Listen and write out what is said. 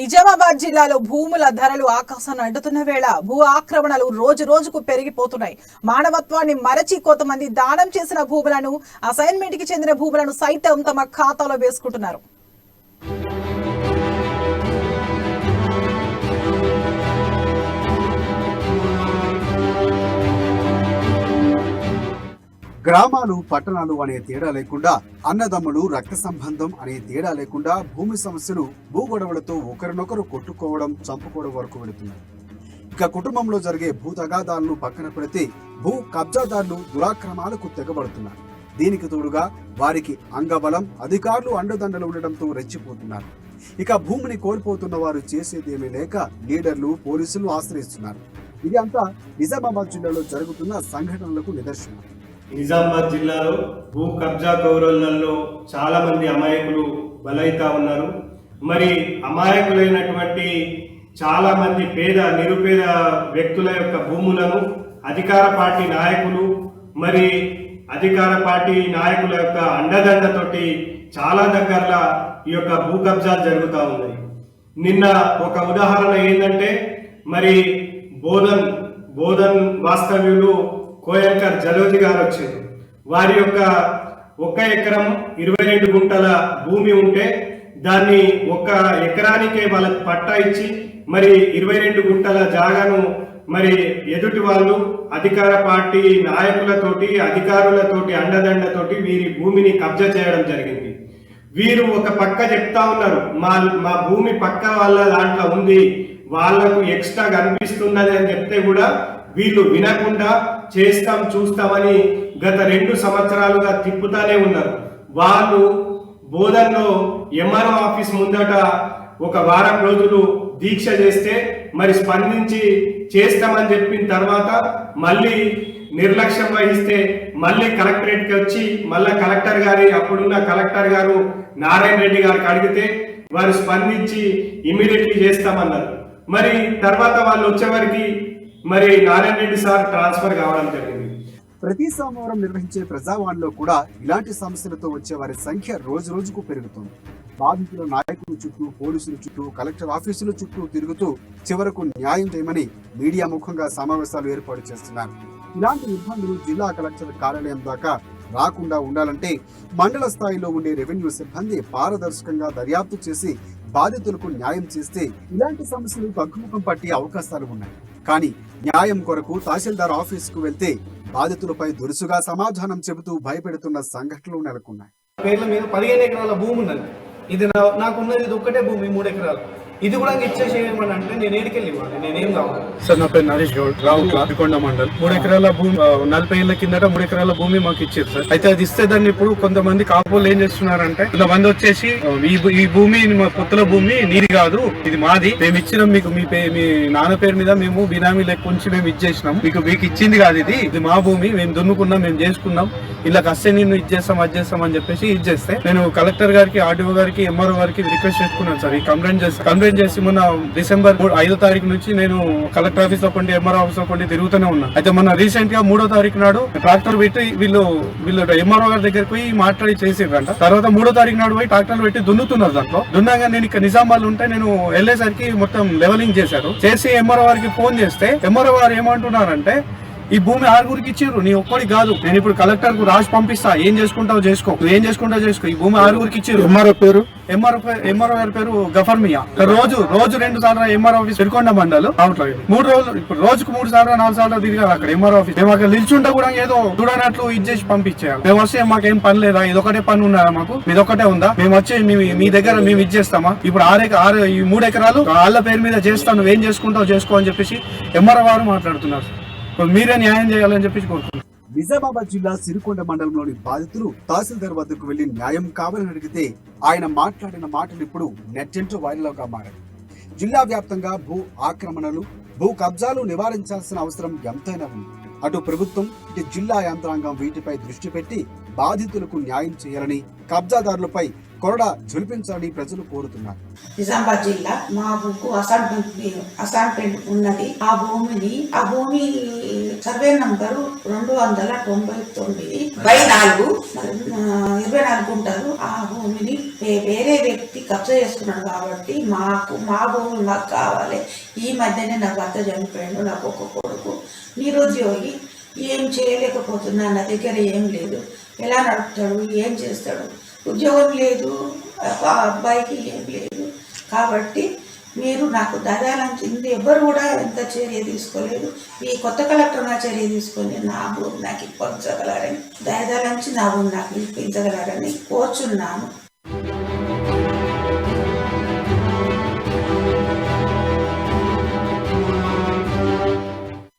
నిజామాబాద్ జిల్లాలో భూముల ధరలు ఆకాశాన్ని అంటుతున్న వేళ భూ ఆక్రమణలు రోజు రోజుకు పెరిగిపోతున్నాయి. మానవత్వాన్ని మరచి కొంతమంది దానం చేసిన భూములను, అసైన్మెంట్ కి చెందిన భూములను సైతం తమ ఖాతాలో వేసుకుంటున్నారు. గ్రామాలు పట్టణాలు అనే తేడా లేకుండా, అన్నదమ్ములు రక్త సంబంధం అనే తేడా లేకుండా భూమి సమస్యలు భూగొడవలతో ఒకరినొకరు కొట్టుకోవడం, చంపుకోవడం వరకు వెళుతున్నాయి. ఇక కుటుంబంలో జరిగే భూ తగాదాలను పక్కన పెడితే భూ కబ్జాదారులు దురాక్రమాలకు తెగబడుతున్నారు. దీనికి తోడుగా వారికి అంగబలం, అధికారులు అండదండలు ఉండడంతో రెచ్చిపోతున్నారు. ఇక భూమిని కోల్పోతున్న వారు చేసేదేమీ లేక లీడర్లు, పోలీసులు ఆశ్రయిస్తున్నారు. ఇది అంతా నిజామాబాద్ జిల్లాలో జరుగుతున్న సంఘటనలకు నిదర్శనం. నిజామాబాద్ జిల్లాలో భూ కబ్జా గౌరవులలో చాలా మంది అమాయకులు బలైతా ఉన్నారు. మరి అమాయకులైనటువంటి చాలా మంది పేద నిరుపేద వ్యక్తుల యొక్క భూములను అధికార పార్టీ నాయకులు మరి అధికార పార్టీ నాయకుల యొక్క అండదండతోటి చాలా దగ్గరలో ఈ యొక్క భూ కబ్జాలు జరుగుతూ ఉన్నాయి. నిన్న ఒక ఉదాహరణ ఏంటంటే మరి బోధన్ వాస్తవ్యులు కోయంకర్ జలోజి గారు వచ్చారు. వారి యొక్క 1 ఎకరం 22 గుంటల భూమి ఉంటే దాన్ని 1 ఎకరానికే వాళ్ళకి పట్టా ఇచ్చి మరి 22 గుంటల జాగాను మరి ఎదుటి వాళ్ళు అధికార పార్టీ నాయకులతోటి, అధికారులతోటి అండదండతోటి వీరి భూమిని కబ్జా చేయడం జరిగింది. వీరు ఒక పక్క చెప్తా ఉన్నారు, మా భూమి పక్క వాళ్ళ దాంట్లో ఉంది, వాళ్లకు ఎక్స్ట్రా కనిపిస్తున్నది అని చెప్తే కూడా వీళ్ళు వినకుండా చేస్తాం చూస్తామని గత 2 సంవత్సరాలుగా తిప్పుతానే ఉన్నారు. వాళ్ళు బోధన్లో ఎంఆర్ఓ ఆఫీస్ ముందట ఒక వారం రోజులు దీక్ష చేస్తే మరి స్పందించి చేస్తామని చెప్పిన తర్వాత మళ్ళీ నిర్లక్ష్యం వహిస్తే మళ్ళీ కలెక్టరేట్కి వచ్చి మళ్ళీ అప్పుడున్న కలెక్టర్ గారు నారాయణ రెడ్డి గారికి అడిగితే వారు స్పందించి ఇమీడియట్లీ చేస్తామన్నారు. మరి తర్వాత వాళ్ళు వచ్చేవారికి మరి నారాయణ రెడ్డి సార్ ట్రాన్స్ఫర్ కావడం జరిగింది. ప్రతి సోమవారం నిర్వహించే ప్రజావాణిలో కూడా ఇలాంటి సమస్యలతో వచ్చే వారి సంఖ్య రోజు రోజుకు పెరుగుతోంది. బాధితుల నాయకుల చుట్టూ, పోలీసుల చుట్టూ, కలెక్టర్ ఆఫీసుల చుట్టూ తిరుగుతూ చివరకు న్యాయం చేయమని మీడియా ముఖంగా సమావేశాలు ఏర్పాటు చేస్తున్నారు. ఇలాంటి ఇబ్బందులు జిల్లా కలెక్టర్ కార్యాలయం దాకా రాకుండా ఉండాలంటే మండల స్థాయిలో ఉండే రెవెన్యూ సిబ్బంది పారదర్శకంగా దర్యాప్తు చేసి బాధితులకు న్యాయం చేస్తే ఇలాంటి సమస్యలు తగ్గుముఖం పట్టే అవకాశాలు ఉన్నాయి. కానీ న్యాయం కొరకు తహసీల్దార్ ఆఫీసుకు వెళ్తే బాధితులపై దురుసుగా సమాధానం చెబుతూ భయపెడుతున్న సంఘటనలు నెలకొన్నాయి. పేర్ల మీద 15 ఎకరాల భూమి ఉన్నది. ఇది నాకున్నది ఇది ఒక్కటే భూమి 3 ఎకరాలు. ఇది కూడా ఇచ్చేసేయమని అంటే నేను ఏడికెళ్ళి ఇవ్వాలి, నేనేం కావాలి సార్. నా పేరు నరేష్ గౌడ్, రావుకొండ మండల్. 3 ఎకరాల భూమి 40 ఏళ్ల కిందట 3 ఎకరాల భూమి మాకు ఇచ్చారు సార్. అయితే అది ఇస్తే దాన్ని ఇప్పుడు కొంతమంది కాపులు ఏం చేస్తున్నారంటే, కొంతమంది వచ్చేసి ఈ భూమి మా పొత్తుల భూమి నీది కాదు, ఇది మాది, మేము ఇచ్చినాం మీకు, మీ నాన్న పేరు మీద మేము బినామీ లెక్క ఉంచి మేము ఇచ్చేసినాం, మీకు ఇచ్చింది కాదు, ఇది మా భూమి, మేము దున్నుకున్నాం, మేము చేసుకున్నాం, ఇలా కస్తే నేను ఇచ్చేస్తాం అది చేస్తాం అని చెప్పేసి ఇచ్చేస్తే నేను కలెక్టర్ గారికి, ఆర్డీఓ గారికి, ఎంఆర్ఓ గారికి రిక్వెస్ట్ చేసుకున్నాను సార్. ఈ కంప్లైంట్ చేసి మొన్న డిసెంబర్ 5వ తారీఖు నుంచి నేను కలెక్టర్ ఆఫీస్ లో కొండి, ఎంఆర్ఓ ఆఫీస్ లో కొండి తిరుగుతూనే ఉన్నా. అయితే మొన్న రీసెంట్ గా 3వ తారీఖు నాడు ట్రాక్టర్ పెట్టి వీళ్ళు ఎంఆర్ఓ గారి దగ్గరికి పోయి మాట్లాడి చేసిరంట. తర్వాత 3వ తారీఖు నాడు పోయి ట్రాక్టర్ పెట్టి దున్నుతున్నారు. దాంట్లో దున్నాగా నేను ఇక్కడ నిజామాబాద్ ఉంటే నేను వెళ్ళేసరికి మొత్తం లెవెలింగ్ చేశారు. చేసి ఎంఆర్ఓ గారికి ఫోన్ చేస్తే ఎంఆర్ఓ గారు ఏమంటున్నారంటే, ఈ భూమి 6గురికి ఇచ్చిర్రు, నీ ఒక్కడికి కాదు, నేను ఇప్పుడు కలెక్టర్ కు రాసి పంపిస్తా, ఏం చేసుకుంటావు చేసుకో, ఏం చేసుకుంటావు చేసుకో, ఈ భూమి 6గురికి ఇచ్చిర్రు. ఎంఆర్ఓ గారి పేరు గఫర్ మియా. రోజు 2 సార్లు ఎంఆర్ఓ ఆఫీస్ పెరుకొండ మండల్ అవుట్లో 3 రోజులు, ఇప్పుడు రోజుకు 3 సార్లు 4 సార్లు తిరిగారు అక్కడ ఎంఆర్ఓ ఆఫీస్. మేము అక్కడ నిల్చుంటే కూడా ఏదో చూడనట్లు ఇచ్చేసి పంపించేయాలి. మేము వస్తే మాకేం పని లేదా, ఇదొకటే పని ఉన్నదా మాకు, మీదొక్కటే ఉందా, మేము వచ్చి మీ దగ్గర మేము ఇచ్చేస్తామా, ఇప్పుడు 3 ఎకరాలు వాళ్ళ పేరు మీద చేస్తాను, నువ్వేం చేసుకుంటావు చేసుకో అని చెప్పేసి ఎంఆర్ఓ గారు మాట్లాడుతున్నారు. మీరే న్యాయం చేయాలని చెప్పేసి కోరుతున్నారు. నిజామాబాద్ జిల్లా సిరికొండ మండలంలోని బాధితులు తహసీల్దార్ వద్దకు వెళ్లి న్యాయం కావాలని అడిగితే ఆయన మాట్లాడిన మాటలు ఇప్పుడు నెట్టింటూ వైరల్ గా మారాయి. జిల్లా వ్యాప్తంగా భూ ఆక్రమణలు, భూ కబ్జాలు నివారించాల్సిన అవసరం ఎంతైనా ఉంది. అటు ప్రభుత్వం, ఇటు జిల్లా యంత్రాంగం వీటిపై దృష్టి పెట్టి బాధితులకు న్యాయం చేయాలని, కబ్జాదారులపై కొరడా జొలిపించాలని ప్రజలు కోరుతున్నారు. నిజామాబాద్ జిల్లా మా బుక్ అసైన్మెంట్ ఉన్నది. ఆ భూమి సర్వే నంబరు 299/4 24 గుంటలు. ఆ భూమిని వేరే వ్యక్తి కబ్జా చేసుకున్నాడు కాబట్టి మా భూమి మాకు కావాలి. ఈ మధ్యనే నా భర్త చనిపోయాడు, నాకు ఒక కొడుకు నిరుద్యోగి, ఏం చేయలేకపోతున్నా, నా దగ్గర ఏం లేదు, ఎలా నడుపుతాడు, ఏం చేస్తాడు, ఉద్యోగం లేదు, అబ్బాయికి ఏం లేదు. కాబట్టి మీరు నాకు దయాలంచింది, ఎవరు కూడా ఎంత చర్య తీసుకోలేదు. ఈ కొత్త కలెక్టర్ నా చర్య తీసుకొని నా భూమి నాకు ఇప్పించగలరని, దయాలంచి నా భూమి నాకు ఇప్పించగలరని కోరుచున్నాను.